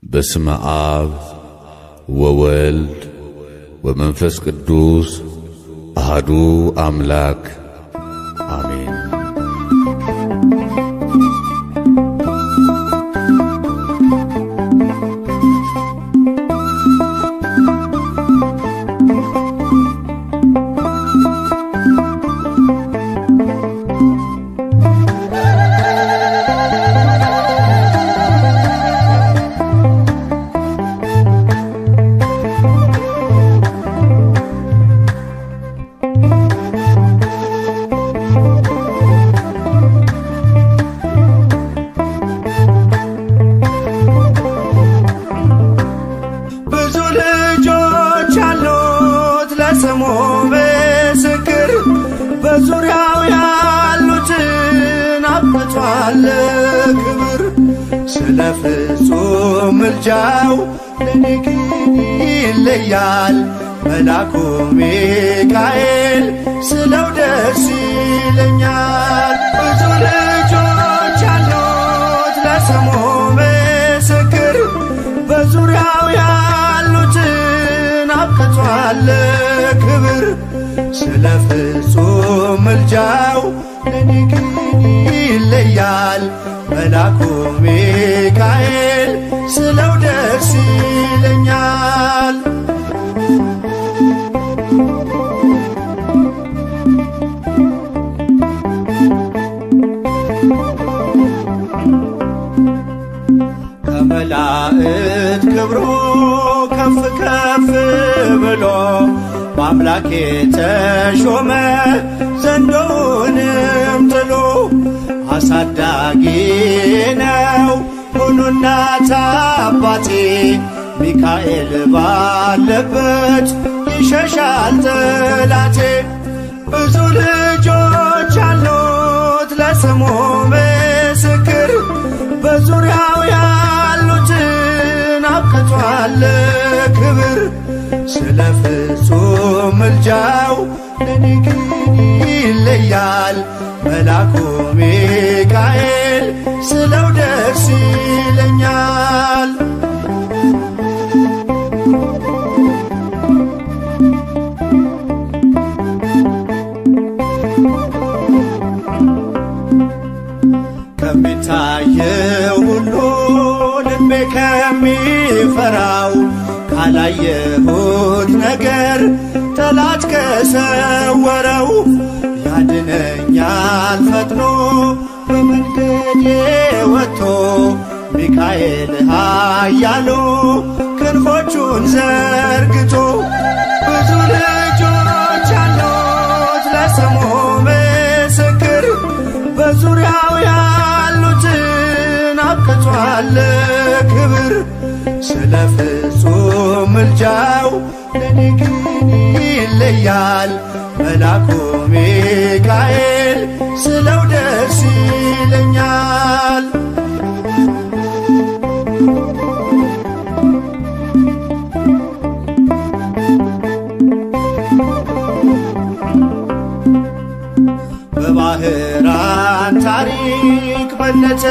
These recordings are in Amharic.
በስመ አብ ወወልድ ወመንፈስ ቅዱስ አሐዱ አምላክ አሜን። ስሙ ምስክር በዙሪያው ያሉትን አብቅቷል ክብር። ስለ ፍጹም ምልጃው ለኔ ግን ይለያል መልአኩ ሚካኤል ስለው ደስ ይለኛል። ብዙ ልጆች ያሉት ለስሙ ምስክር በዙሪያው ያሉትን አብቅቷል ክብር። ስለ ፍጹም ምልጃው ለኔ ግን ይለያል መልአኩ ሚካኤል ስለው ደስ ይለኛል። ከመላእክት ክብሩ ከፍ ከፍ ብሎ በአምላክ የተሾመ ዘንዶውንም ጥሎ አሳዳጊ ነው ሁሉ እናት አባቴ። ሚካኤል ባለበት ይሸሻል ጠላቴ። ብዙ ልጆች አሉት ለስሙ ምስክር በዙሪያው ያሉትን አብቅቷል ክብር። ስለ ፍጹም ምልጃው ለኔ ግን ይለያል መልአኩ ሚካኤል ስለው ደስ ይለኛል። ከሚታየው ሁሉ ልቤ ከሚፈራው ካላየሁት ነገር ጠላት ከሰወረው ያድነኛል ፈጥኖ በመንገዴ ወጥቶ ሚካኤል ኃያሉ ክንፎቹን ዘርግቶ። ብዙ ልጆች አሉት ለስሙ ምስክር በዙሪያው ያሉትን አብቅቷል ክብር። ስለ ፍጹም ምልጃው ለኔ ግን ይለያል መልአኩ ሚካኤል ስለው ደስ ይለኛል። በባህራን ታሪክ በነተላፊኖስ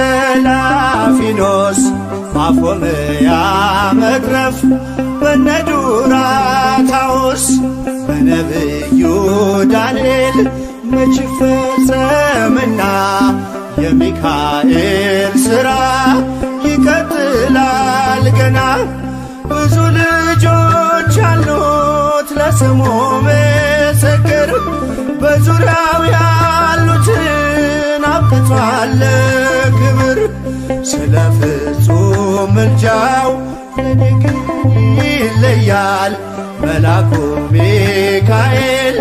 ባፎምያ መትረፍ በነዱራታውስ በነብዩ ዳንኤል መች ፈጸምና የሚካኤል ሥራ ይቀጥላል ገና። ብዙ ልጆች አሉት ለስሙ ምስክር በዙሪያው ያሉትን አብቅቷል ክብር። ስለ ፍጹም ምልጃው ለኔ ግን ይለያል መልአኩ ሚካኤል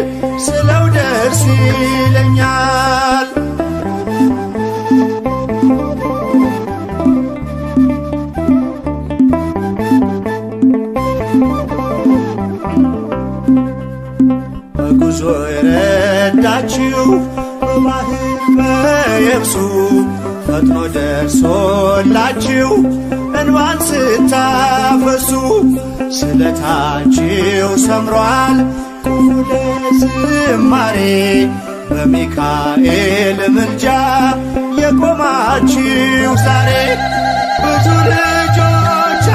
ስለው ደስ ይለኛል። በጉዞ የረዳችው በባህር በየብሱ ፈጥኖ ደርሶላችሁ እንባን ስታፈሱ ስለታችሁ ሰምሯል ቁሙ ለዝማሬ በሚካኤል ምልጃ የቆማችሁ ዛሬ። ብዙ ልጆች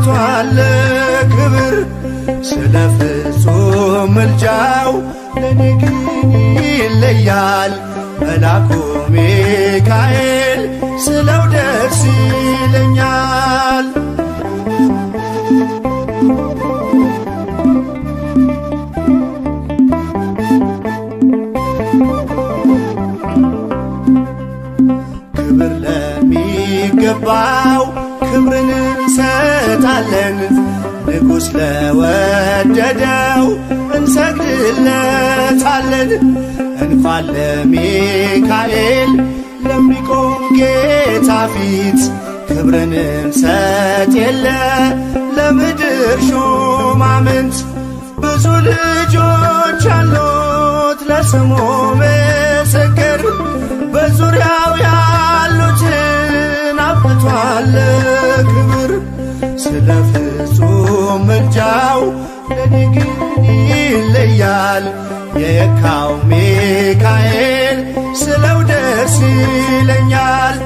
አብቅቷል ክብር ስለ ፍጹም ምልጃው ለኔ ግን ይለያል መልአኩ ሚካኤል ስለው ደስ ይለኛል። ክብር ለሚገባው ክብርን እንሰጣለን ንጉሥ ለወደደው እንሰግድለታለን። እንኳን ለሚካኤል ለሚቆም ጌታ ፊት ክብርን እንሰጥ የለ ለምድር ሹማምንት ብዙ ልጆች አሉት ለስሙ ምስክር በዙሪያው ያሉትን አብቅቷል ክብር ስለ ፍጹም ምልጃው ለኔ ግን ይለያል የየካው ሚካኤል ስለው ደስ ይለኛል።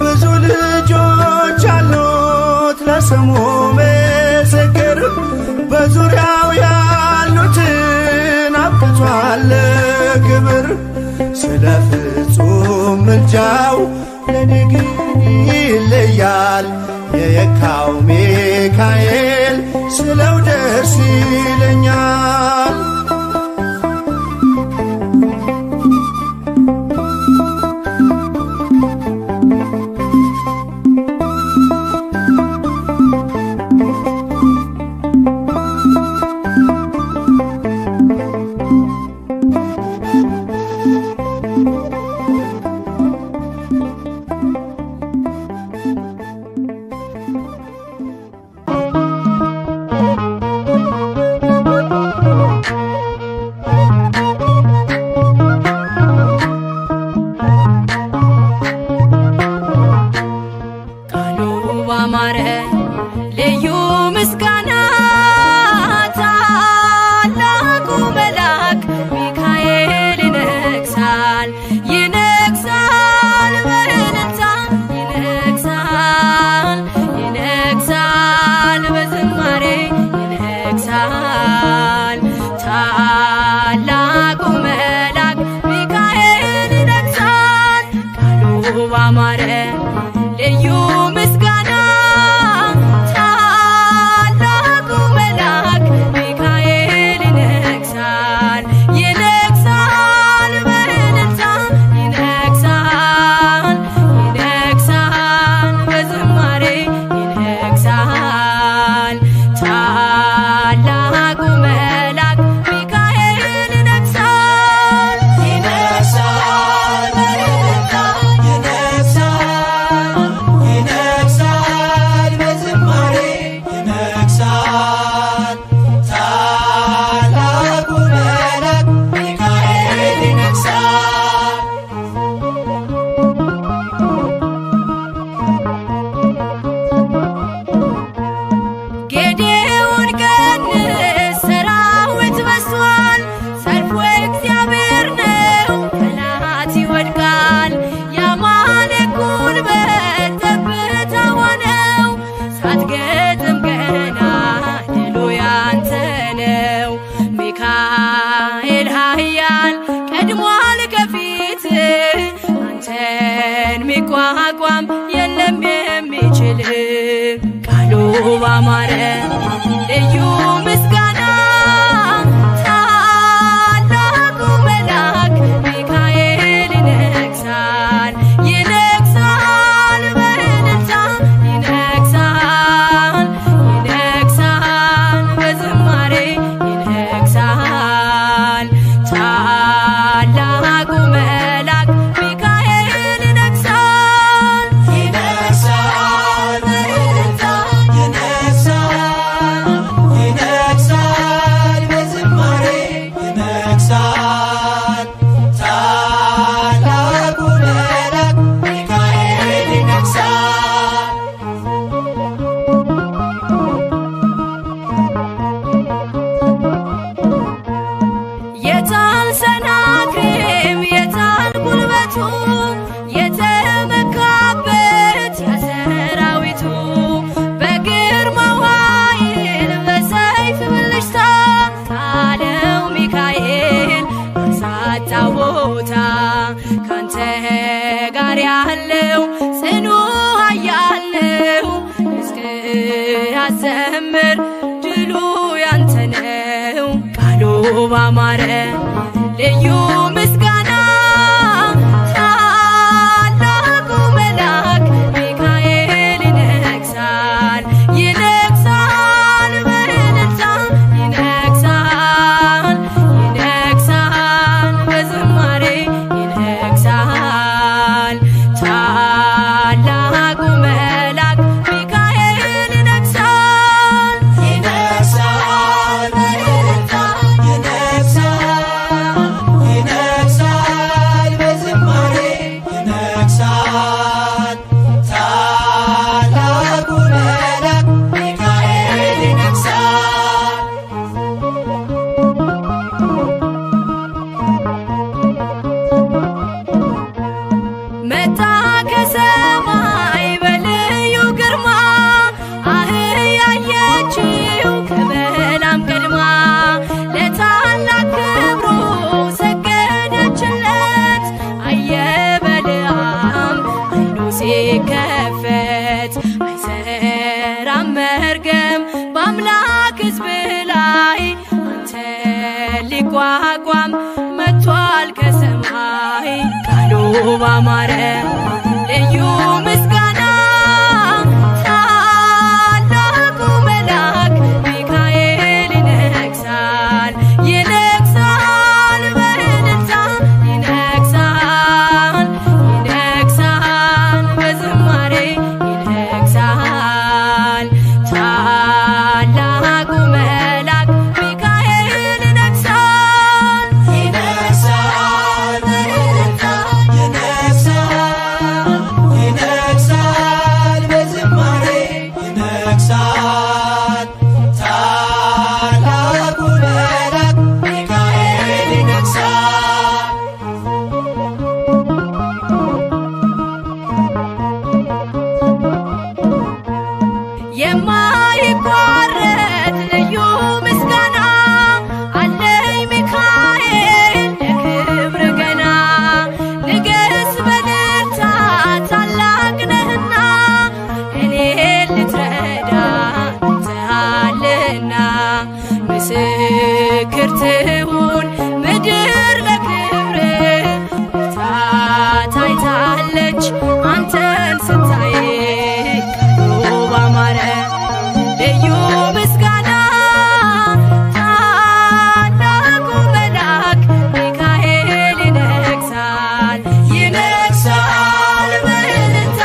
ብዙ ልጆች አሉት ለስሙ ምስክር በዙሪያው ያሉትን አብቅቷል ክብር ስለ ፍጹም ምልጃው ለኔ ግን ይለያል የየካው ሚካኤል ስለው ደስ ይለኛል። ሚቋቋም የለም የሚችል ቃሉ ባማረ ልዩ ምስጋና ታላቁ መልአክ ሚካኤል ይነግሣል ይነግሣል በእልልታ ይነግሣል ይነግሣል በዝማሬ ይነግሣል ታላቁ መልአክ ሚካኤል ይነግሣል ይነግሣል በእልልታ ይነግሣል ቦታ ካንተ ጋር ያለው ጽኑ ኃያል ነው። እስከ ያዘምር ድሉ ያንተ ነው። ቃሉ ባማረ ልዩ ምስጋና ታላቁ መልአክ ሚካኤል ይነግሣል ይነግሣል በእልልታ ይነግሣል ይነግሣል በዝማሬ ይነግሣል ታላቁ መልአክ ሚካኤል ይነግሣል ይነግሣል በእልልታ ይነግሣል በዝማሬ ይነግሣል ታላቁ መልአክ ሚካኤል ይነግሣል። መጣ ከሰማይ በልዩ ግርማ አህያ ያየችው ከበላም ቀድማ ለታላቅ ክብሩ ሰገደችለት። አየ በለዓም ዓይኑ ሲከፈት አይሰራም መርገም በአምላክ ሕዝብ ላይ አንተ ሊቋቋም መጥቷል ከሰማይ ቃሉ ባማረ ልዩ ምስጋና ታላቁ መልአክ ሚካኤል ይነግሣል ይነግሣል በእልልታ ይነግሣል ይነግሣል በዝማሬ ይነግሣል ታላቁ መልአክ ሚካኤል ይነግሣል ይነግሣል በእልልታ ይነግሣል በዝማሬ ይነግሣል ታላቁ መልአክ ሚካኤል ይነግሣል። የማይቋረጥ ልዩ ምስጋና አለኝ ሚካኤል ለክብር ገና ንገስ በልልታ ታላቅ ነህና እኔን ልትረዳ መጥተሃልና ምስክር ትሁን ምድር ለክብር ታይታለች አንተን ስታይ ቃሉ ባማረ ልዩ ምስጋና ታላቁ መልአክ ሚካኤል ይነግሣል ይነግሣል በእልልታ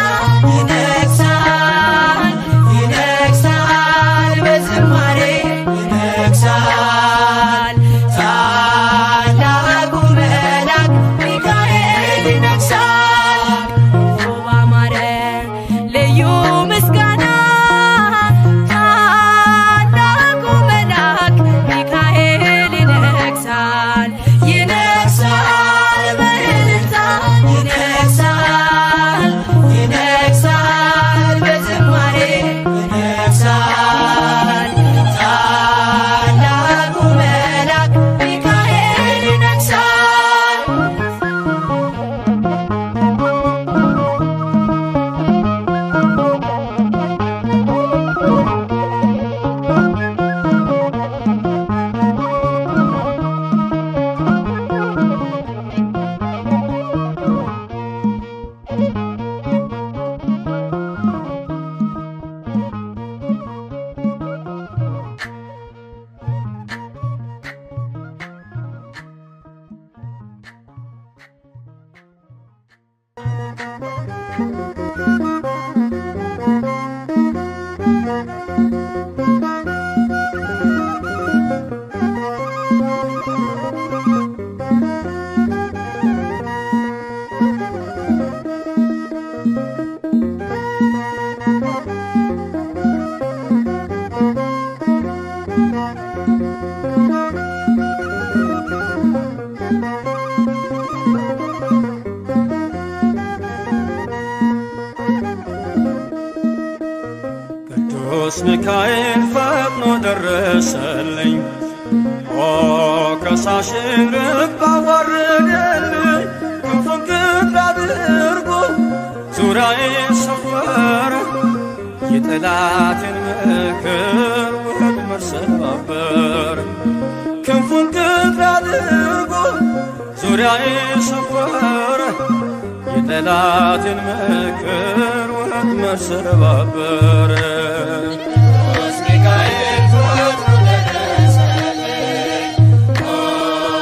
ይነግሣል ይነግሣል በዝማሬ ይነግሣል ታላቁ መልአክ ሚካኤል ይነግሣል። ባማረ ልዩ ምስጋና ታላቁ መልአክ ሚካኤል ይነግሣል ይነግሣል በእልልታ ይነግሣል ይነግሣል በዝማሬ ይነግሣል ታላቁ መልአክ ሚካኤል ይነግሣል። ቅዱስ ሚካኤል ፈጥኖ ደረሰልኝ፣ ኦ ከሳሽን ርቅ አዋረደልኝ። የጠላቴን ምክር ወጥመድ ሰባበር። ክንፉን ቅጥር አድርጎ ዙሪያዬ ሰፈረ የጠላቴን ምክር ወጥመድ ሰባበር። ሚካኤል ፈጥኖ ደረሰልኝ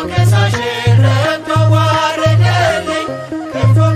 ከሳሽን ረግጦ አዋረደልኝ። ክንፉን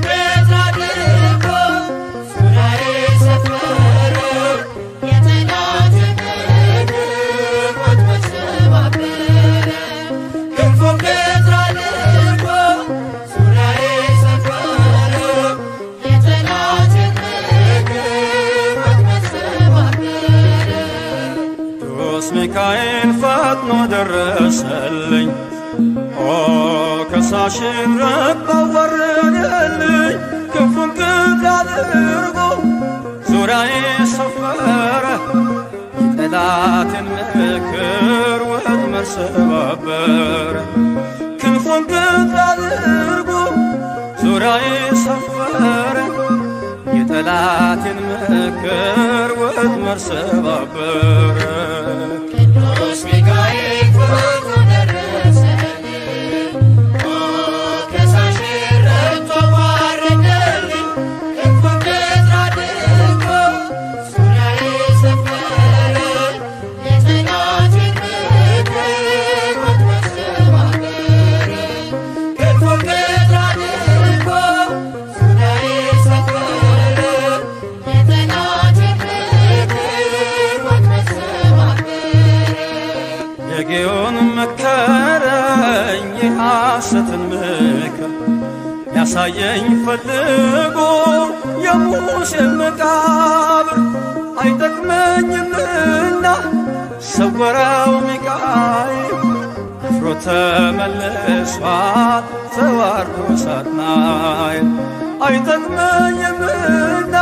ቅጥር አድርጎ ዙሪያዬ ሰፈረ የጠላቴን ምክር ወጥመድ ሰባበር። ክንፉን ቅጥር አድርጎ ዙሪያዬ ሰፈረ የጠላቴን ምክር ወጥመድ ሰባበር። ቅዱስ ሚካኤል ፈጥኖ ደረሰልኝ ከሳሽን ረግጦ አዋረደልኝ። ክንፉን ቅጥር አድርጎ ዙሪያዬ ሰፈረ የጠላቴን ምክር ወጥመድ ሰባበር። ክንፉን ቅጥር አድርጎ ዙሪያዬ ሰፈረ የጠላቴን ምክር ወጥመድ ሰባበር። የጌዮን መከረኝ የሐሰትን ምክር ያሳየኝ ፈልጎ የሙሴን መቃብር። አይጠቅመኝምና ሰወረው ሚካኤል አፍሮ ተመልሷል ተዋርዶ ሳጥናኤል። አይጠቅመኝምና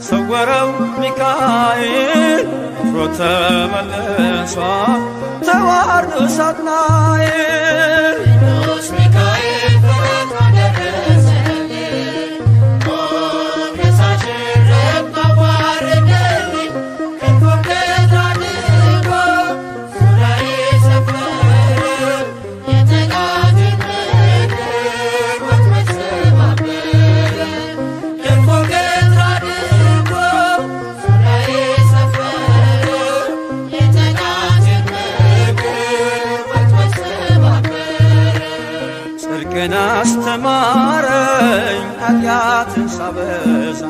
ሰወረው ሚካኤል አፍሮ ተመልሷል ተዋርዶ ሳጥናኤል። ቅዱስ ሚካኤል ፈጥኖ ደረሰልኝ ከሳሽን ረግጦ አዋረደልኝ። ክንፉን ቅጥር አድርጎ ዙሪያዬ ሰፈረ የጠላቴን ምክር ወጥመድ ሰባበር። ክንፉን ቅጥር አድርጎ ዙሪያዬ ሰፈረ የጠላቴን ምክር ወጥመድ ሰባበር። ጽድቅን አስተማረኝ ኃጢአትን ሳበዛ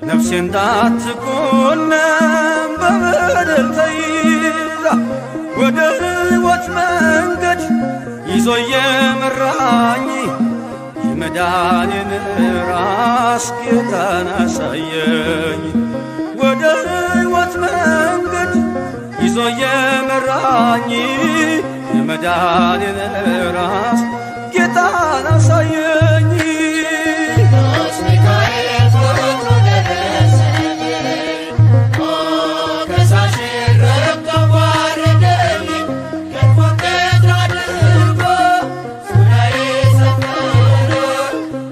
ነፍሴ እንዳትኮነን በበደል ተይዛ። ወደ ሕይወት መንገድ ይዞ የመራኝ የመዳኔን ራስ ጌታን አሳየኝ። ወደ ሕይወት መንገድ ይዞ የመራኝ የመዳኔን ራስ ጌታን አሳየኝ። ቅዱስ ሚካኤል ፈጥኖ ደረሰልኝ ከሳሽን ረግጦ አዋረደልኝ። ክንፉን ቅጥር አድርጎ ዙሪያዬ ሰፈረ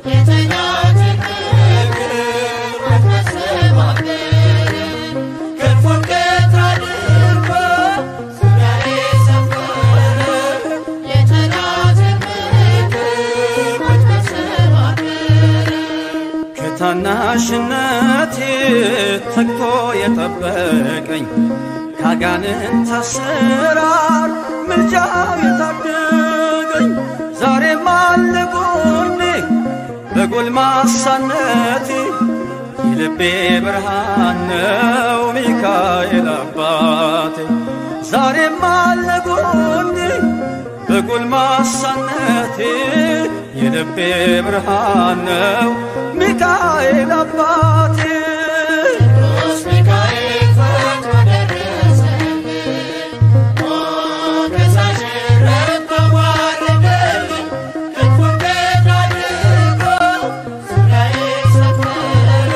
የጠላቴን ምክር ወጥመድ ሰባበር። ክንፉን ቅጥር አድርጎ ዙሪያዬ ሰፈረ የጠላቴን ምክር ወጥመድ ሰባበር። ከታናሽነቴ ተግቶ የጠበቀኝ ካጋንንት አሰራር ምልጃው የታደገኝ ዛሬም አለ ጎኔ በጎልማሳነቴ የልቤ ብርሃን ነው ሚካኤል አባቴ። ዛሬም አለ ጎኔ በጎልማሳነቴ የልቤ ብርሃን ነው ሚካኤል አባቴ። ቅዱስ ሚካኤል ፈጥኖ ደረሰልኝ ከሳሽን ረግጦ አዋረደልኝ። ክንፉን ቅጥር አድርጎ ዙሪያዬ ሰፈረ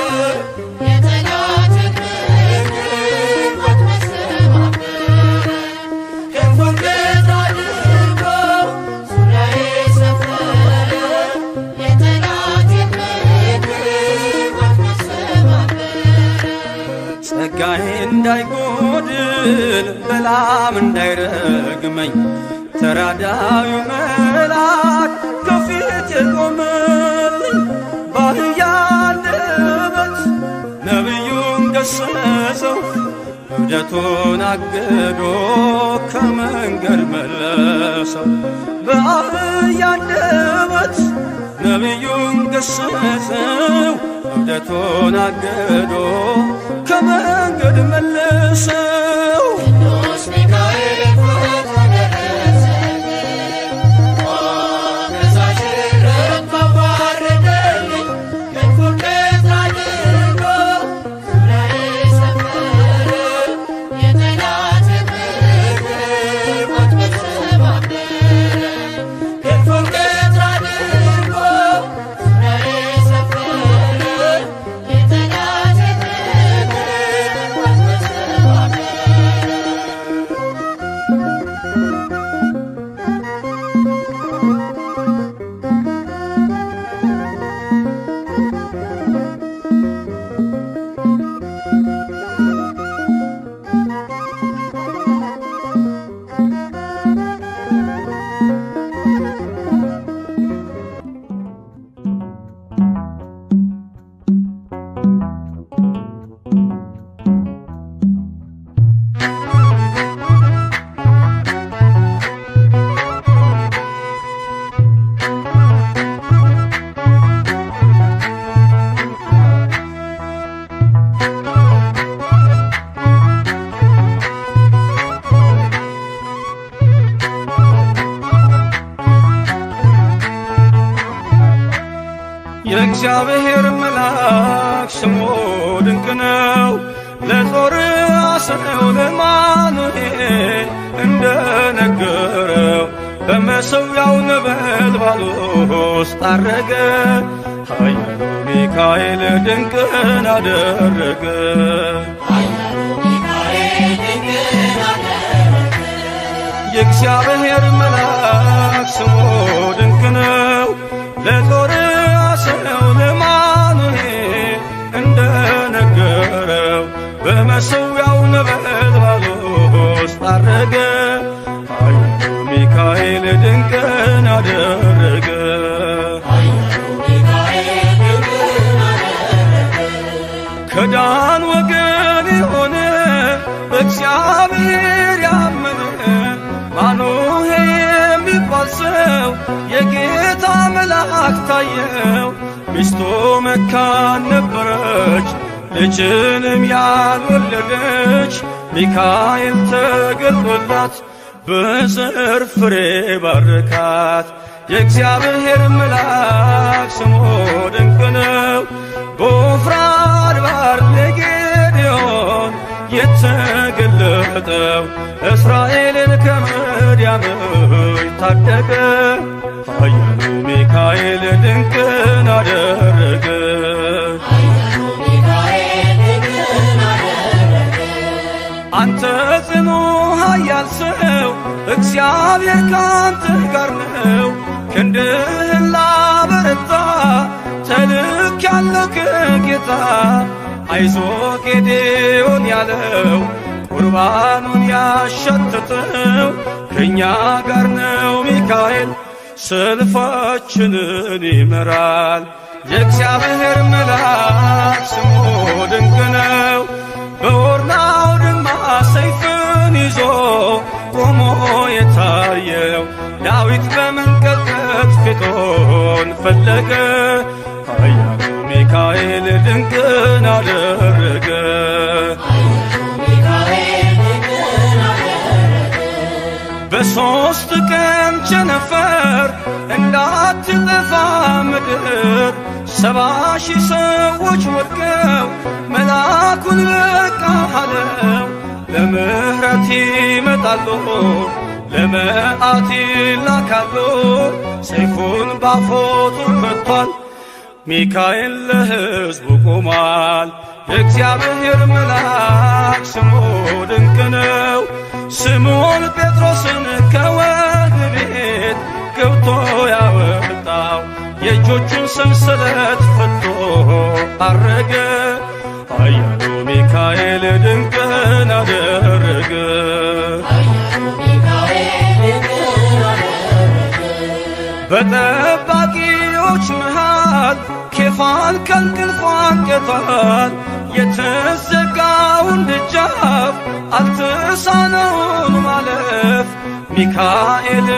የጠላቴን ምክር ወጥመድ ሰባበር። ክንፉን ቅጥር አድርጎ ዙሪያዬ ሰፈረ የጠላቴን ምክር ወጥመድ ሰባበር። እንዳይጎድል በላም እንዳይረግመኝ ተራዳዩ መልአክ ከፊቴ ቆመልኝ። በአህያ አንደበት ነቢዩን ገሰጸው እብደቱን አግዶ ከመንገድ መለሰው። በአህያ አንደበት ነቢዩን ገሰጸው እብደቱን አግዶ ከመንገድ መለሰው። ቅዱስ ሚካኤል ፈጥኖ ደረሰልኝ፣ ከሳሽረት ባዋረደልኝ። ክንፉን ቀጥ አድርጎ ዙሪያዬን ሰፈረ፣ የጠላቴን ምክር ወጥመድ ሰባበረ። ክንፉን ቀጥ አድርጎ ዙሪያዬን ሰፈረ፣ የጠላቴን ምክር ወጥመድ ሰባበረ። የእግዚአብሔር መልአክ ስሙ ድንቅ ነው። ለጦር አስረው ለማኑኤል እንደነገረው በመሠዊያው ነበልባል ውስጥ አረገ። ኃያሉ ሚካኤል ድንቅን አደረገ። የእግዚአብሔር መልአክ ስሙ ድንቅ ነው። ለጦር አስረው ለማኑኤል እንደነገረው በመሠዊያው ነበልባል ውስጥ አረገ። ኃያሉ ሚካኤል ድንቅን አደረገ። ከዳን ወገን የሆነ በእግዚአብሔር ያመነ ማኑሄ የሚባል ሰው የጌታ መልአክ ታየው። ሚስቱ መካን ነበረች፣ ልጅንም ያልወለደች። ሚካኤል ተገልጦላት በዘር ፍሬ ባረካት። የእግዚአብሔር መልአክ ስሙ ድንቅ ነው። በዖፍራ አድባር ለጌዴዎን የተገለጠው እስራኤልን ከምድያም ታደገ። ኃያሉ ሚካኤል ድንቅን አደረገ። አንተ ጽኑ ኃያል ሰው እግዚአብሔር ካንተ ጋር ነው። ክንድህን ላበረታ ተልኬአለሁ ከጌታ። አይዞ ጌዴዎን ያለው ቁርባኑን ያሸተተው ከእኛ ጋር ነው ሚካኤል ሰልፋችንን ይመራል። የእግዚአብሔር መልአክ ስሙ ድንቅ ነው። በኦርናው ድማ ሰይፍን ይዞ ቆሞ የታየው ዳዊት በመንቀጥቀጥ ፊቱን ፈለገ። ኃያሉ ሚካኤል ድንቅን አደረገ። በሦስት ቀን ቸነፈር እንዳትጠፋ ምድር 70,000 ሰዎች ወድቀው መልአኩን በቃ አለው። ለምሕረት ይመጣሉ፣ ለመዓት ይላካሉ። ሰይፉን ባፎቱ ፈቷል፣ ሚካኤል ለሕዝቡ ቆሟል። የእግዚአብሔር መልአክ ስሙ ድንቅ ነው። ስምዖን ጴጥሮስን ከወህኒ ቤት ገብቶ ያወጣው የእጆቹን ሰንሰለት ፈቶ አረገ። ኃያሉ ሚካኤል ድንቅን አደረገ። በጠባቂዎች መሃል ኬፋን ከልክልፏን ቀቷል። የተዘጋውን ደጃፍ አልተሳነውን ማለፍ ሚካኤል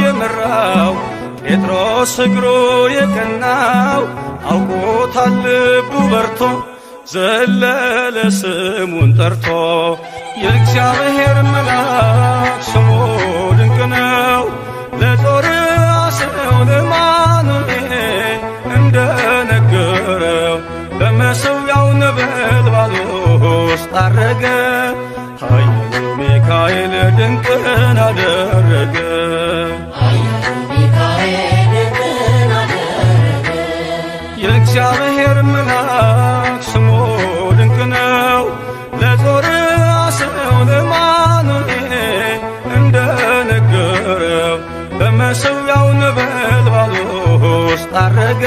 የመራው ጴጥሮስ እግሩ የቀናው አውቆታል ልቡ በርቶ ዘለለ ስሙን ጠርቶ የእግዚአብሔር መልአክ ስሙ ድንቅ ነው። ለጦር አስረው ለማኑኤል እንደነገረው በመሠዊያው ነበልባል ውስጥ አረገ። ኃያሉ ሚካኤል ድንቅን አደረገ። የእግዚአብሔር መልአክ ስሙ ድንቅ ነው። ለጦር አስረው ለማኑኤል እንደነገረው በመሠዊያው ነበልባል ውስጥ አረገ።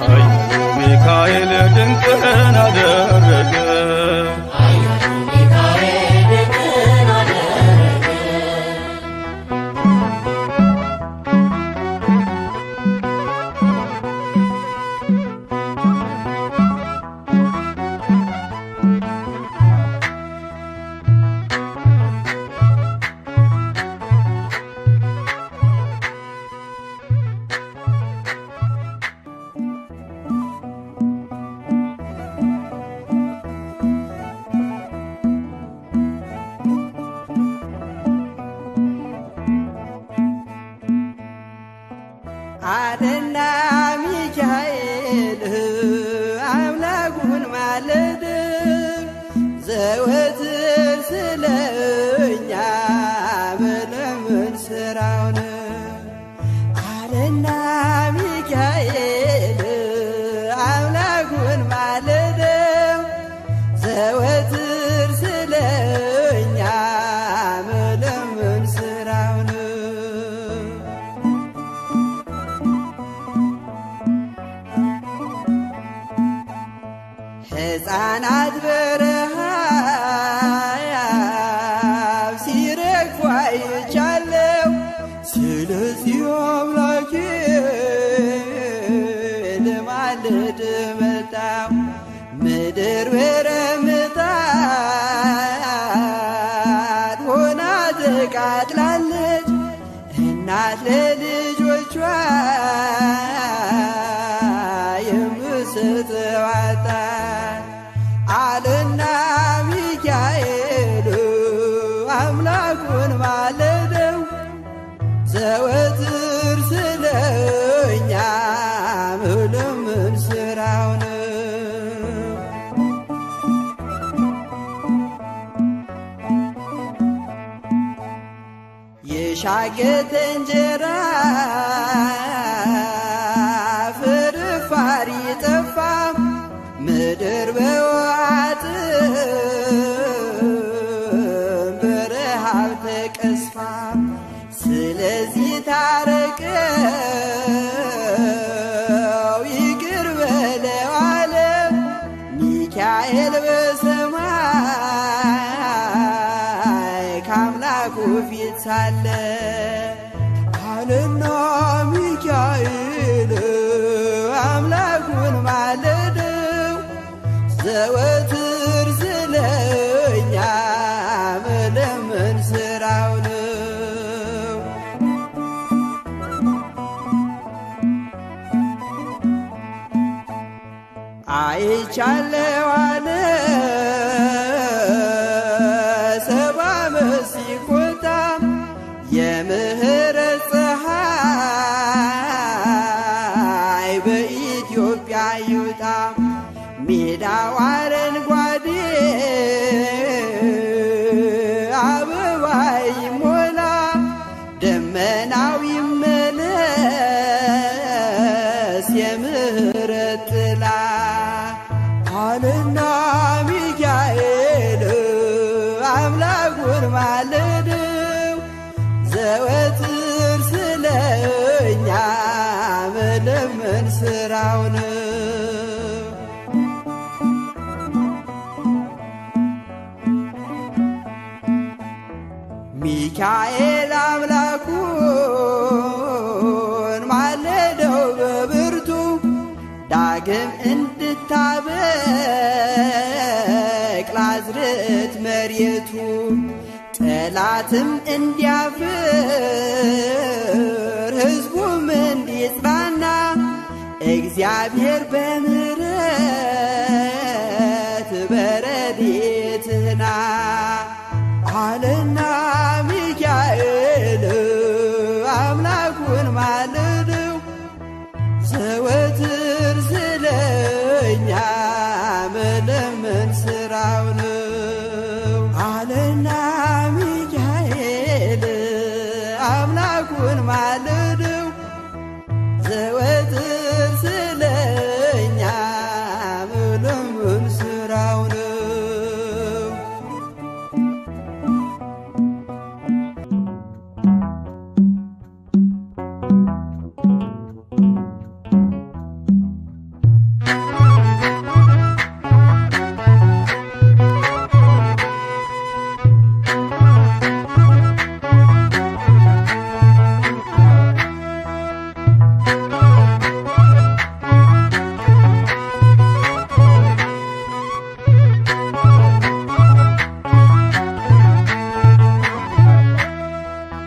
ኃያሉ ሚካኤል ድንቅን አደረገ። አለና ሚካኤል አምላኩን ማለድ ዘወትር ስለኛ በለምን ስራውን አለና ሚካኤል አምላኩን ማለድ ዘወትር ስለኛ በለምን ስራውን ሕፃናት በረሃብ ሲረግፉ አይቻለሁ። ስለዚህ አምላኬ ልማልድ መጣሁ። ምድር በረምጣድ ሆና ተቃጥላለች። እናት ለልጆቿ የምትሰጠው አጣ አለና ሚካኤል አምላኩን ማለደው ዘወትር ስለኛ ምልምን ስራው ነው። የሻገተ እንጀራ ፍርፋሪ ጠፋ ምድር በዋጥም በረሃብ ተቀስፋ። ስለዚህ ታረቀው ይቅር በለው አለ ሚካኤል በሰማይ ከአምላኩ ፊት ሳለ አለና ሚካኤል አምላኩን ማለደው ዘወትር ስለኛ መለመን ስራው ነው። አይቻለው አለ 70 ዓመት ሲቆጣ የምህረት ፀሐይ በኢትዮጵያ ይውጣ። ሜዳው አረንጓዴ አበባ ይሞላ ደመናው ይመለስ የምህረት ጥላ አለና ሚካኤል አምላኩን ማለደው ዘወትር ስለኛ መለመን ስራው ነው። ሚካኤል አምላኩን ማለደው በብርቱ ዳግም እንድታበቅል አዝርዕት መሬቱ ጠላትም እንዲያፍር ሕዝቡም እንዲጽናና እግዚአብሔር በምሕረት በረድኤትህና አለና ሚካኤል አምላኩን ማልደው ዘወትር ስለኛ መለመን ስራው ነው። አለና ሚካኤል አምላኩን ማልደው ዘወትር ስለኛ መለመን ስራው ነው።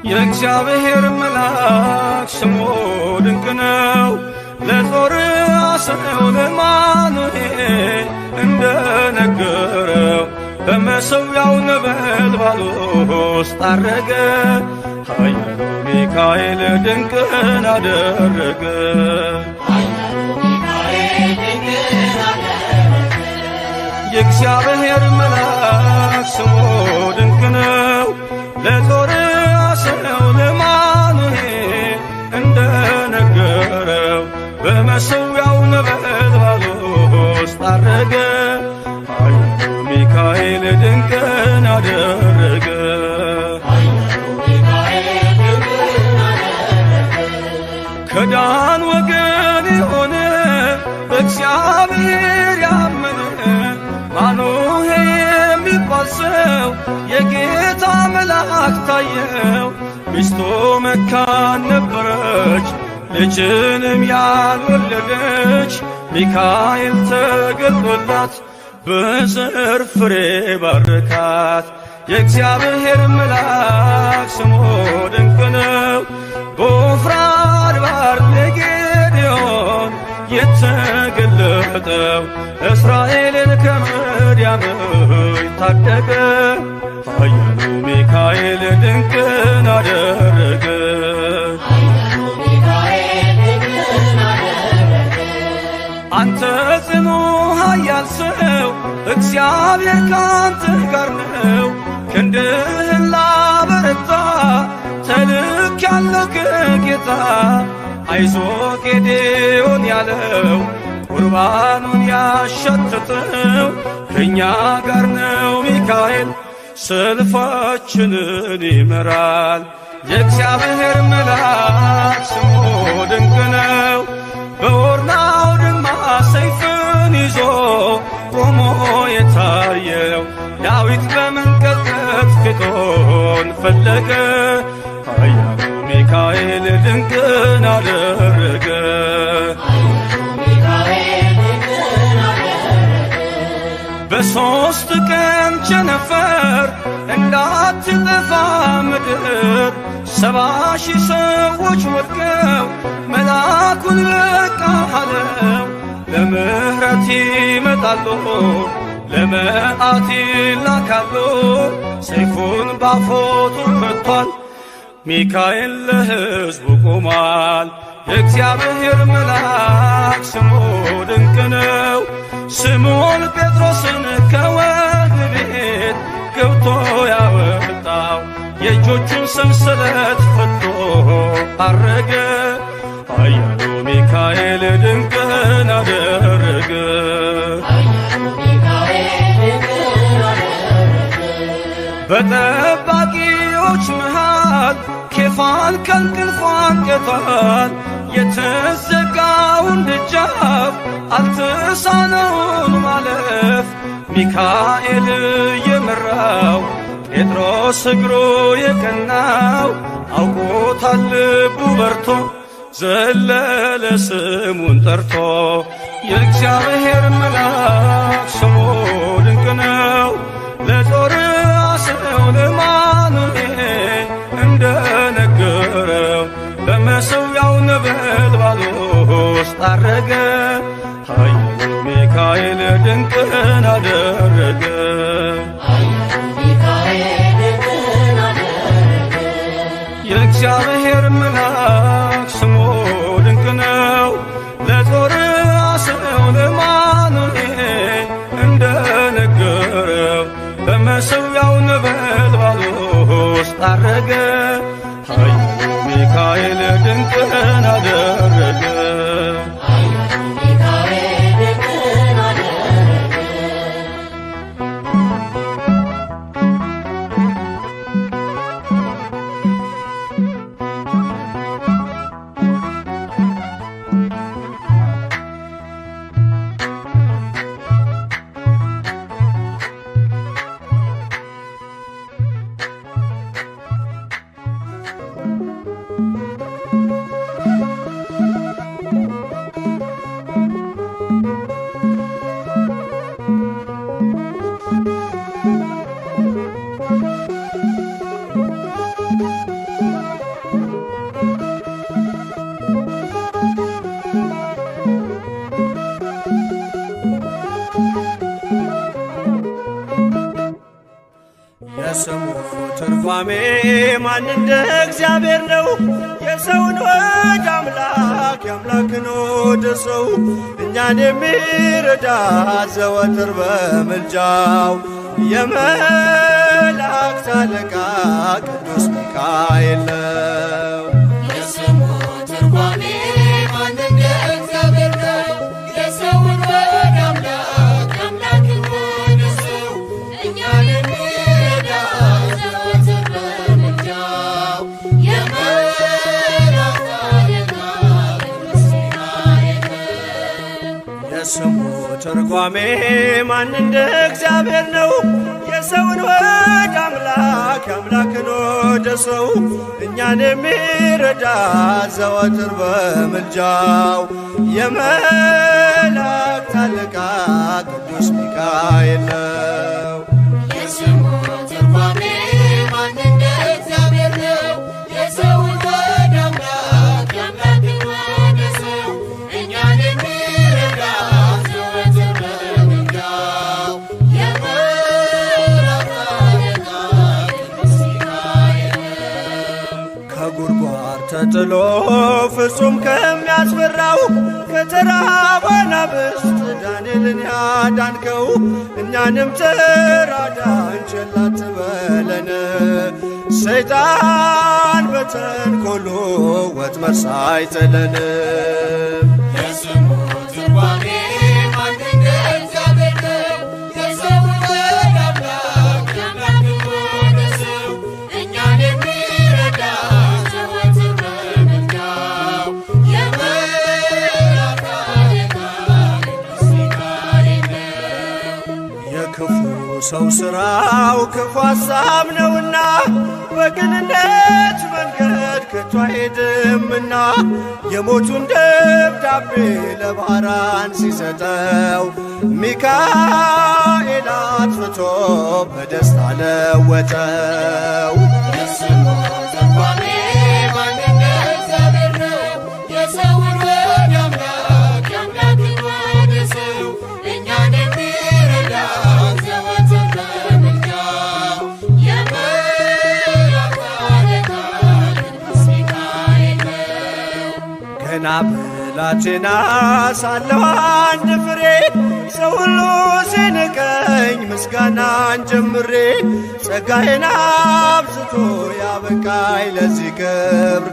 የእግዚአብሔር መልአክ ስሙ ድንቅ ነው። ለጦር አስነው ለማኑኤል እንደነገረው በመሠዊያው ነበልባል ውስጥ አረገ። ኃያሉ ሚካኤል ድንቅን አደረገ። የእግዚአብሔር መልአክ ስሙ ድንቅ ነው። ለጦር አስነው ለማኑኤል እንደነገረው በመሠዊያው ነበልባል ውስጥ አረገ። ኃያሉ ሚካኤል ድንቅን አደረገ። ከዳን ወገን የሆነ በእግዚአብሔር ያመነ ማኑሄ የሚባል ሰው የጌታ መልአክ ታየው። ሚስቱ መካን ነበረች፣ ልጅንም ያልወለደች። ሚካኤል ተገልጦላት በዘር ፍሬ ባረካት። የእግዚአብሔር መልአክ ስሙ ድንቅ ነው። በዖፍራ አድባር ለጌዴዎን የተገለጠው እስራኤልን ከምድያም ታደገ። ኃያሉ ሚካኤል ድንቅን አደረገ። አንተ ጽኑ ኃያል ሰው እግዚአብሔር ካንተ ጋር ነው። ክንድህን ላበረታ ተልኬአለሁ ከጌታ። አይዞ ጌዴዎን ያለው ቁርባኑን ያሸተተው ከእኛ ጋር ነው ሚካኤል ሰልፋችንን ይመራል። የእግዚአብሔር መልአክ ስሙ ድንቅ ነው። በኦርናው ድማ ሰይፍን ይዞ ቆሞ የታየው ዳዊት በመንቀጥቀጥ ፊቶን ፈለገ። ኃያሉ ሚካኤል ድንቅን አደረገ። በሦስት ቀን ቸነፈር እንዳትጠፋ ምድር 70,000 ሰዎች ወድቀው መልአኩን በቃ አለው። ለምሕረት ይመጣሉ፣ ለመዓት ይላካሉ። ሰይፉን ባፎቱ መጥቷል፣ ሚካኤል ለሕዝቡ ቆሟል። የእግዚአብሔር መልአክ ስሙ ድንቅ ነው። ስምዖን ጴጥሮስን ከወህኒ ቤት ገብቶ ያወጣው የእጆቹን ሰንሰለት ፈቶ አረገ። ኃያሉ ሚካኤል ድንቅን አደረገ። በጠባቂዎች መሃል ኬፋን ከእንቅልፏ አንቅቷል። የተዘጋውን ደጃፍ አልተሳነውን ማለፍ ሚካኤል የመራው ጴጥሮስ እግሩ የቀናው አውቆታል ልቡ በርቶ ዘለለ ስሙን ጠርቶ የእግዚአብሔር መልአክ ስሙ ድንቅ ነው ለጦር አስረው ለማኑኤል እንደነገረው በመሠዊያው ነበልባል ውስጥ አረገ ኃያሉ ሚካኤል ድንቅን አደረገ የእግዚአብሔር መልአክ ስሙ ድንቅ ነው ለጦር አስረው ለማኑኤል እንደነገረው በመሠዊያው ነበልባል ውስጥ አረገ ኃያሉ ሚካኤል ድንቅን አደረገ የስሙ ትርጓሜ ማን እንደ እግዚአብሔር ነው የሰውን ወደ አምላክ የአምላክን ወደ ሰው እኛን የሚረዳ ዘወትር በምልጃው የመላእክት አለቃ ቅዱስ ሚካኤል ነው የስሙ ትርጓሜ ማን እንደ እግዚአብሔር ነው የሰውን ወደ አምላክ የአምላክን ወደ ሰው እኛን የሚረዳ ዘወትር በምልጃው የመላእክት አለቃ ቅዱስ ሚካኤል ነው የስሙ ትርጓሜ ማን እንደ እግዚአብሔር ነው የሰውን ወደ አምላክ የአምላክን ወደ ሰው እኛን የሚረዳ ዘወትር በምልጃው የመላእክት አለቃ ቅዱስ ሚካኤል ነው የስሙ ትርጓሜ ማን እንደ እግዚአብሔር ነው የሰውን ወደ አምላክ የአምላክን ወደ ሰው እኛን የሚረዳ ዘወትር በምልጃው የመላእክት አለቃ ቅዱስ ሚካኤል ነው ከጉድጓድ ተጥሎ ፍጹም ከሚያስፈራው ከተራበ አናብስት ዳንኤልን ያዳንከው እኛንም ተራዳን ቸል አትበለን ሰይጣን በተንኰሉ ወጥመድ ሳይጥለን የስሙ ትርጓሜ ማን እንደ እግዚአብሔር ነው የሰውን ወደ አምላክ የአምላክን ወደ ሰው እኛን የሚረዳ ዘወትር በምልጃው የመላእክት አለቃ ቅዱስ ሚካኤል ነው የክፉ ሰው ሥራው ክፉ ሐሳብ ነውና በቅንነት መንገድ ከቶ አይሄድምና የሞቱን ደብዳቤ ለባህራን ሲሰጠው ሚካኤል አጥፍቶ በደስታ ለወጠው የስሙ ትርጓሜ ማን እንደ እግዚአብሔር ነው የሰውን ወደ አምላክ የአምላክን ወደ ሰው እኛን የሚረዳ ዘወትር በምልጃው የመላእክት አለቃ ቅዱስ ሚካኤል ነው ገና ብላቴና ሳለሁ አንድ ፍሬ ሰው ሁሉ ሲንቀኝ ምስጋናን ጀምሬ ጸጋዬን አብዝቶ ያበቃኝ ለዚህ ክብር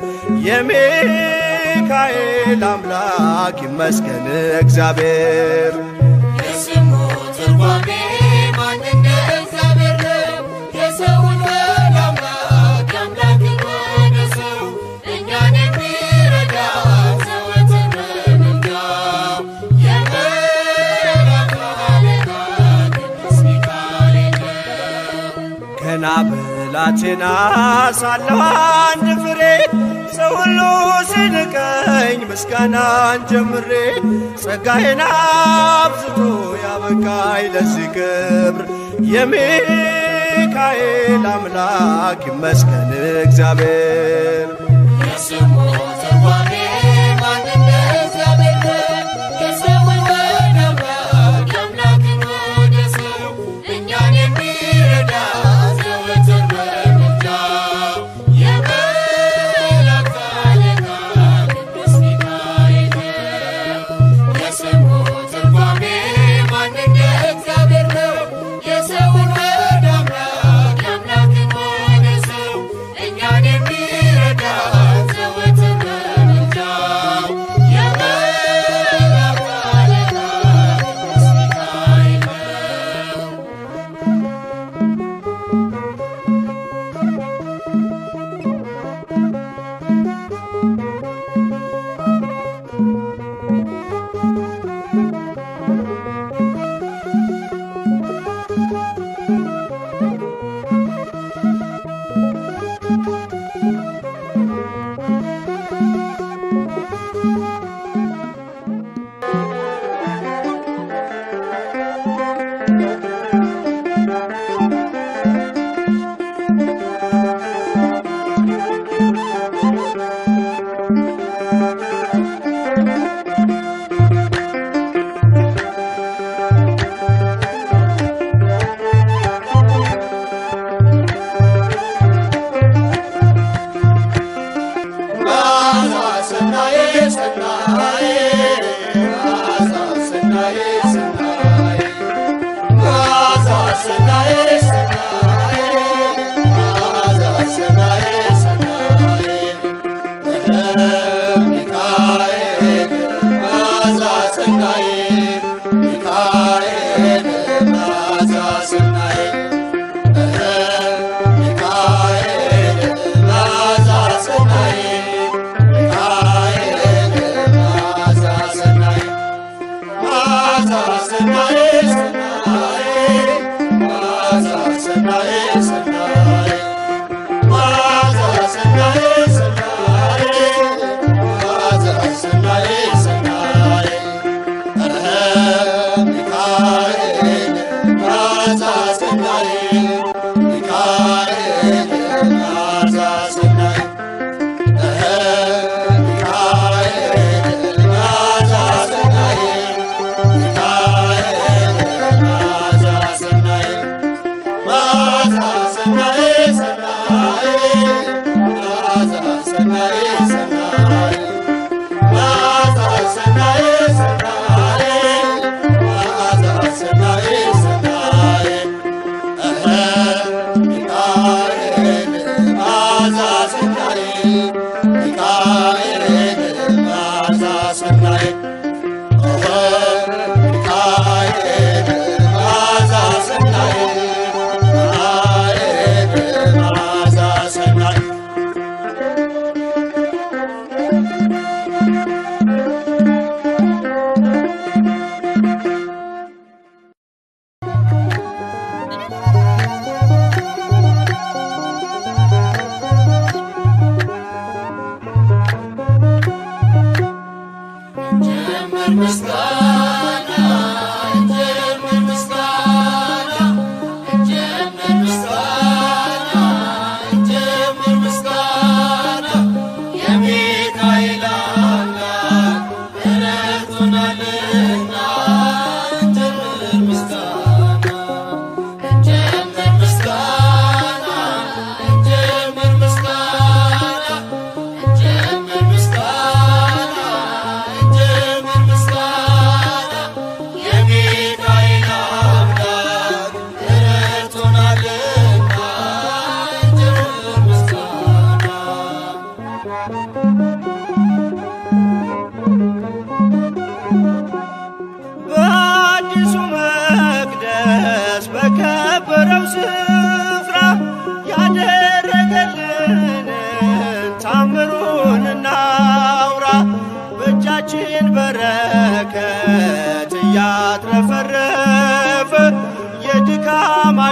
የሚካኤል አምላክ ይመስገን እግዚአብሔር የስሙ ትርጓሜ ማን እንደ እግዚአብሔር ነው የሰውን ወደ አምላክ የአምላክን ወደ ሰው እኛን የሚረዳ ዘወትር በምልጃው የመላእክት አለቃ ቅዱስ ሚካኤል ነው ገና ብላቴና ሳለሁ አንድ ፍሬ ሰው ሁሉ ሲንቀኝ ምስጋናን ጀምሬ ጸጋዬን አብዝቶ ያበቃኝ ለዚህ ክብር የሚካኤል አምላክ ይመስገን እግዚአብሔር። የስሙ ትርጓሜ ማንነት እግዚአብሔር ነው። የሰውን ወደ አምላክ የአምላክን ወደ ሰው እኛን የሚረዳ ዘወትር በምልጃው የመላእክት አለቃ ቅዱስ ሚካኤል ነው። የስሙ ትርጓሜ ማንነት እግዚአብሔር ነው። የሰውን ወደ አምላክ የአምላክን ወደ ሰው እኛን የሚረዳ ዘወትር በምልጃው የመላእክት አለቃ ቅዱስ ሚካኤል ነው።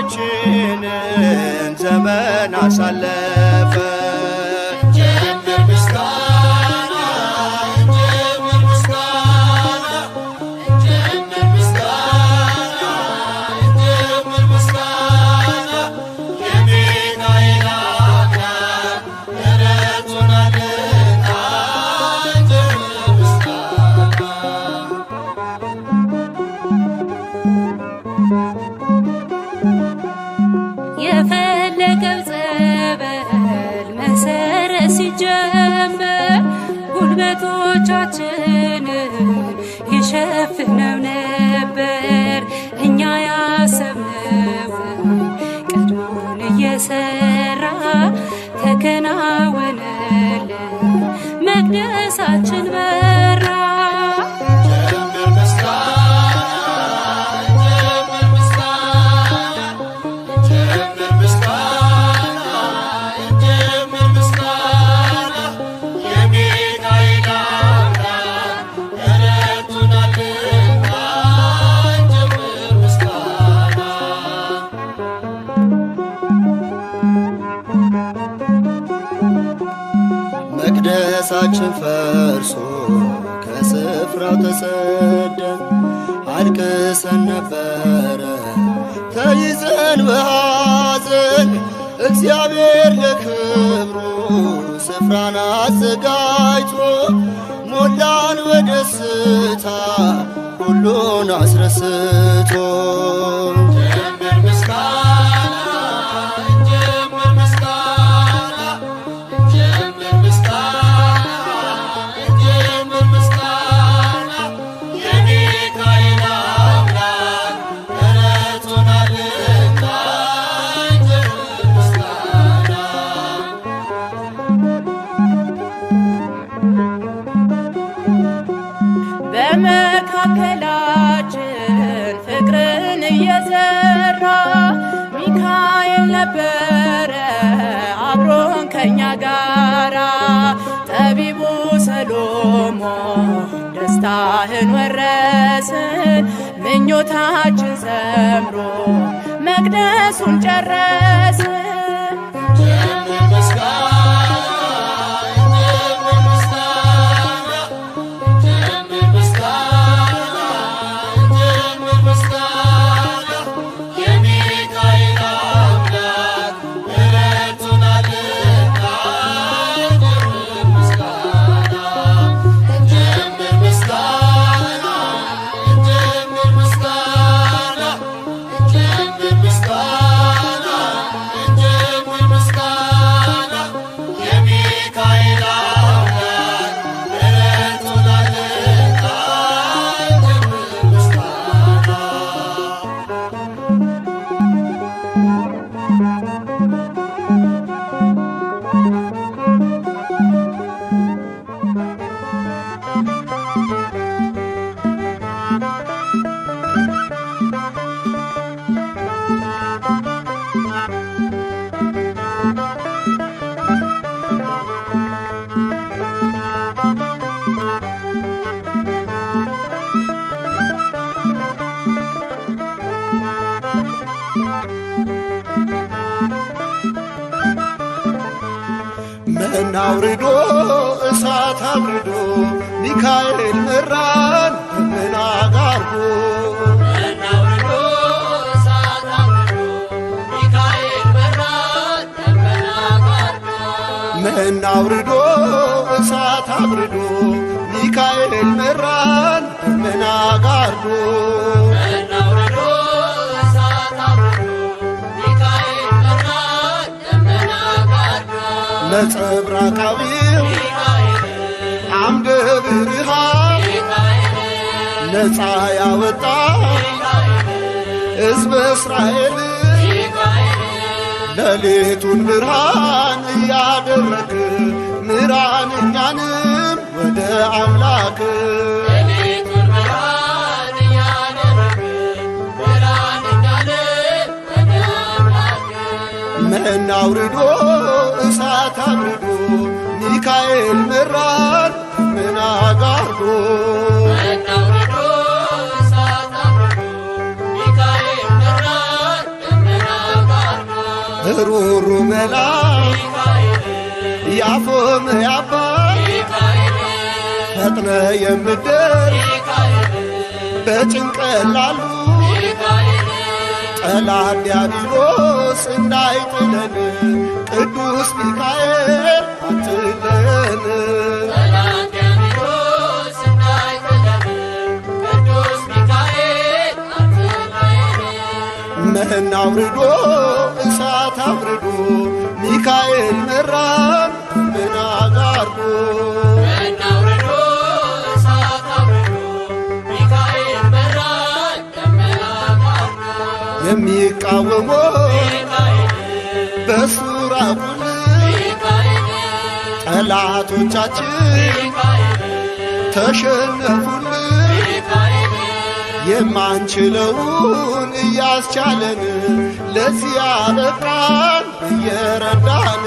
የሕይወታችንን ዘመን አሳለፈ። ጀምር ምስጋና ጀምር ምስጋና ጀምር ምስጋና ጀምር ምስጋና የሚካኤል አምላክ ረድቶናልና ጀምር ምስጋና የፈለቀው ጸበል መሰረት ሲጀመር ጉልበቶቻችንን ይሸፍነው ነበር። እኛ ያሰብነው ቀድሞን እየሰራ ተከናወነልን፣ መቅደሳችን በራ። ጀምር ምስጋና ጀምር ምስጋና ጀምር ምስጋና ጀምር ምስጋና የሚካኤል አምላክ ረድቶናልና ጀምር ምስጋና መቅደሳችን ፈርሶ ከስፍራው ተሰደን አልቅሰን ነበረ ተይዘን በሐዘን። እግዚአብሔር ለክብሩ ስፍራን አዘጋጅቶ ሞላን በደስታ ሁሉን አስረስቶ። ጀምር ምስጋና ጀምር ምስጋና ጀምር ምስጋና ጀምር ምስጋና የሚካኤል አምላክ ረድቶናልና ጀምር ምስጋና በመካከላችን ፍቅርን እየዘራ ሚካኤል ነበረ አብሮን ከኛ ጋራ። ጠቢቡ ሰሎሞን ደስታህን ወረስን፣ ምኞታችን ሰምሮ መቅደሱን ጨረስን። ጀምር ምስጋና ጀምር ምስጋና ጀምር ምስጋና ጀምር ምስጋና የሚካኤል አምላክ ረድቶናልና ጀምር ምስጋና ጀምር ምስጋና ጀምር ምስጋና ጀምር ምስጋና ጀምር ምስጋና የሚካኤል አምላክ ረድቶናልና ጀምር ምስጋና መና አውርዶ እሳት አብርዶ ሚካኤል መራን ደመና ጋርዶ። አውርዶ እሳት አውርዶ ሚካኤል መራን ደመና ጋርዶ መና አውርዶ እሳት አብርዶ ሚካኤል መራን ደመና ጋርዶ። አውርዶ እሳት አውርዶ ሚካኤል መራን ደመና ጋርዶ ነጸብራቃዊው አምደ ብርሃን ነፃ ያወጣ ሕዝበ እስራኤል ሌሊቱን ብርሃን እያደረግ ምራን እኛንም ወደ አምላክ። ሌሊቱን ብርሃን እያደረግ ምራን እኛንም ወደ አምላክ። መና አውርዶ እሳት አብርዶ ሚካኤል መራን ደመና ጋርዶ። አውርዶ እሳት አውርዶ ሚካኤል መራን ደመና ሩሩ መላክ ያፎምያ አባት ፈጥነ የምትደርስ በጭንቀት ላሉ ጠላት ዲያብሎስ እንዳይጥለን ቅዱስ ሚካኤል አትለን። መና አውርዶ እሳት አውርዶ ሚካኤል መራን ምን አጋርዶ የሚቃወሞ በሱራቁል ጠላቶቻችን ተሸነፉል። የማንችለውን እያስቻለን ለዚህ ያበቃን እየረዳን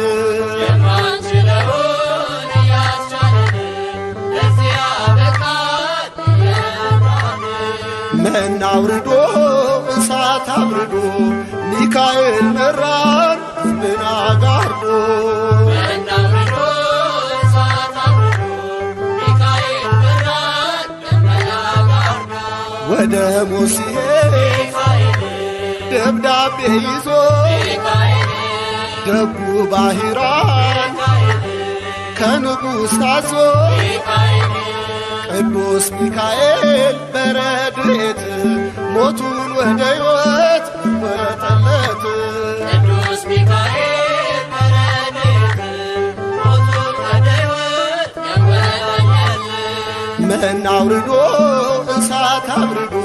መና አውርዶ እሳት አብርዶ ሚካኤል መራን ምን አጋርዶ ወደ ሙሴ ደብዳቤ ይዞ ደጉ ባሕራን ከንጉሥ ታዞ ቅዱስ ሚካኤል በረድኤት ሞቱን ወደ ሕይወት ወጠለት። መና አውርዶ እሳት አብርዶ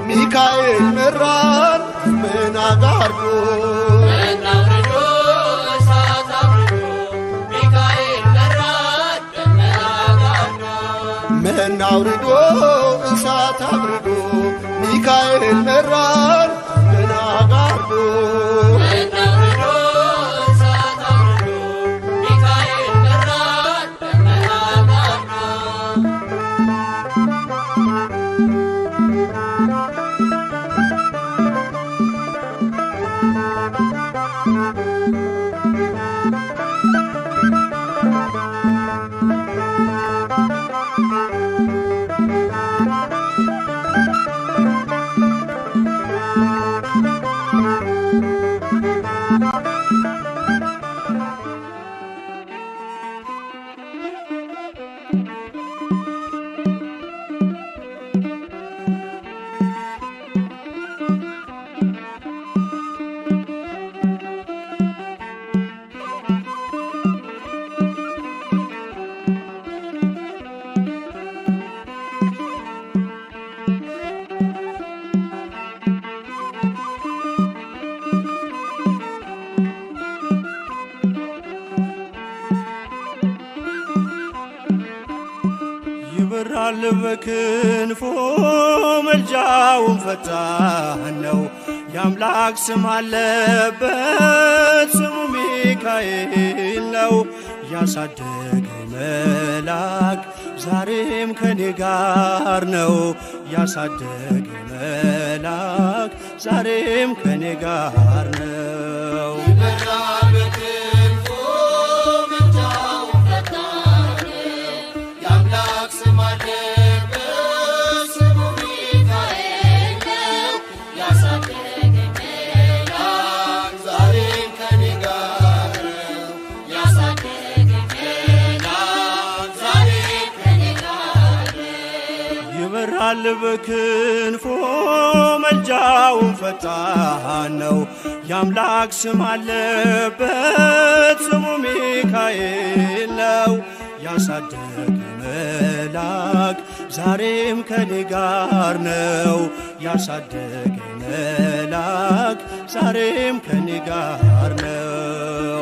ሚካኤል መራን ምን አጋርዶ መና አውርዶ እሳት አብርዶ ሚካኤል መራን ምን አጋርዶ ይበራል በክንፎ መልጃውን ፈጣን ነው። የአምላክ ስም አለበት ስሙ ሚካኤል ነው። ያሳደገኝ መልአክ ዛሬም ከኔ ጋር ነው። ያሳደገኝ መልአክ ዛሬም ከኔ ጋር ነው። ይበራል በክንፎ መልጃውን ፈጣን ነው። የአምላክ ስም አለበት ስሙ ሚካኤል ነው። ያሳደገኝ መልአክ ዛሬም ከኔ ጋር ነው። ያሳደገኝ መልአክ ዛሬም ከኔ ጋር ነው።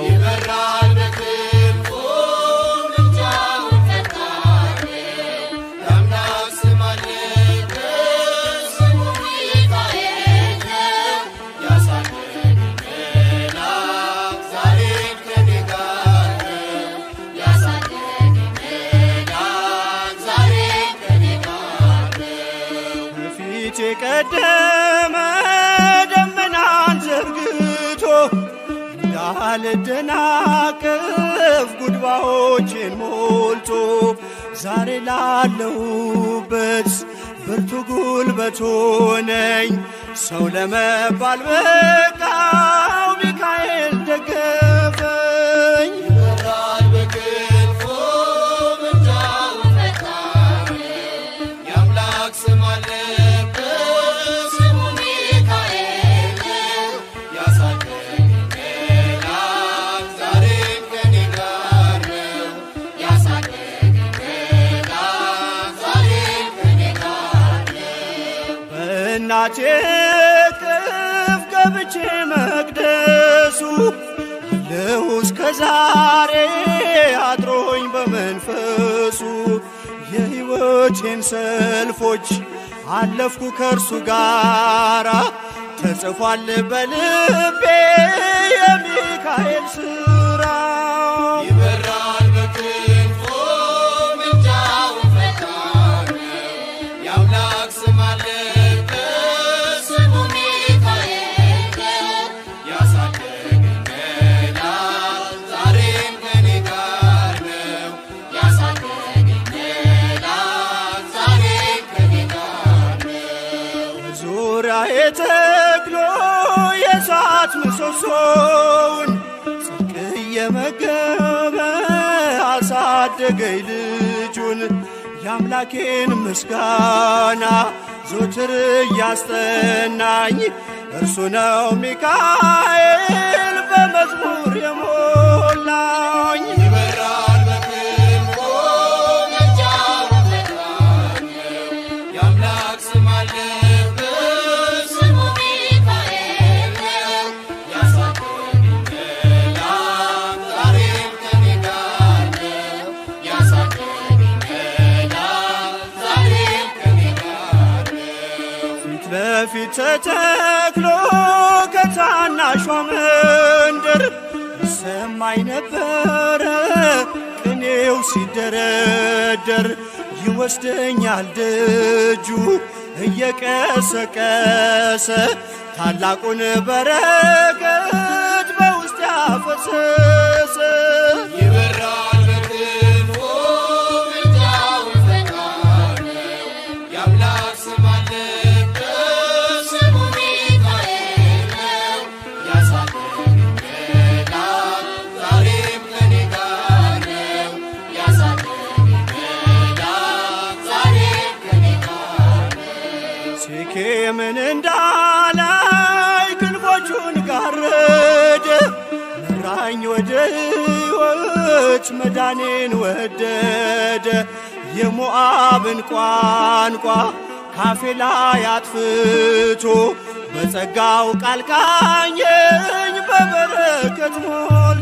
የቀደመ ደመናን ዘርግቶ እንዳልደናቀፍ ጉድባዎቼን ሞልቶ ዛሬ ላለሁበት ብርቱ ጉልበት ሆነኝ። ሰው ለመባል በቃው ሚካኤል ደገፈኝ። ይበራል በክንፉ ምልጃውን ፈጣን የአምላክ ስም አለበት ስሙ ሚካኤል ያሳደገኝ መልአክ ዛሬም ከኔ ጋር ነው። ያሳደገኝ መልአክ ዛሬም ከኔ ጋር ነው። በእናቴ እቅፍ ገብቼ መቅደሱ አለሁ እስከ ዛሬ አድሮኝ በመንፈሱ የሕይወቴን ሰልፎች አለፍኩ ከእርሱ ጋራ ተጽፏል በልቤ የሚካኤል ሥራ። ይበራል በክንፉ ምልጃውን ፈጣን የአምላክ ስም አለበት ስሙ ሚካኤል ያሳደገኝ መልአክ ዛሬም ከኔ ጋር ነው። ያሳደገኝ መልአክ ዛሬም ከኔ ጋር ነው። ዙሪያዬ ተክሎ የእሳት ምሰሶውን ጽድቅ እየመገበ አሳደገኝ ልጁን። የአምላኬን ምስጋና ዞትር እያስጠናኝ እርሱ ነው ሚካኤል በመዝሙር የሞላኝ። ይበራል በክንፉ ምልጃውን ፈጣን የአምላክ ስም አለበት ስሙ ሚካኤል ያሳደገኝ መልአክ ዛሬም ከኔ ጋር ነው። ያሳደገኝ መልአክ ዛሬም ከኔ ጋር ነው። ፊት ለፊት ተተክሎ ከታናሿ መንደር ይሰማኝ ነበረ ቅኔው ሲደረደር። ይወስደኛል ደጁ እየቀሰቀሰ ታላቁን በረከት በውስጥ ያፈሰሰ። ይበራል በክንፉ ምልጃውን ፈጣን የአምላክ ስም አለበት ስሙ ሚካኤል ያሳደገኝ መልአክ ዛሬም ከኔ ጋር ነው። ያሳደገኝ መልአክ ዛሬም ከኔ ጋር ነው። ሴኬምን እንዳላይ ክንፎቹን ጋረደ መራኝ ወደ ሕይወት መዳኔን ወደደ። የሞዓብን ቋንቋ ካፌ ላይ አጥፍቶ በጸጋው ቃል ቃኘኝ በበረከት ሞልቶ።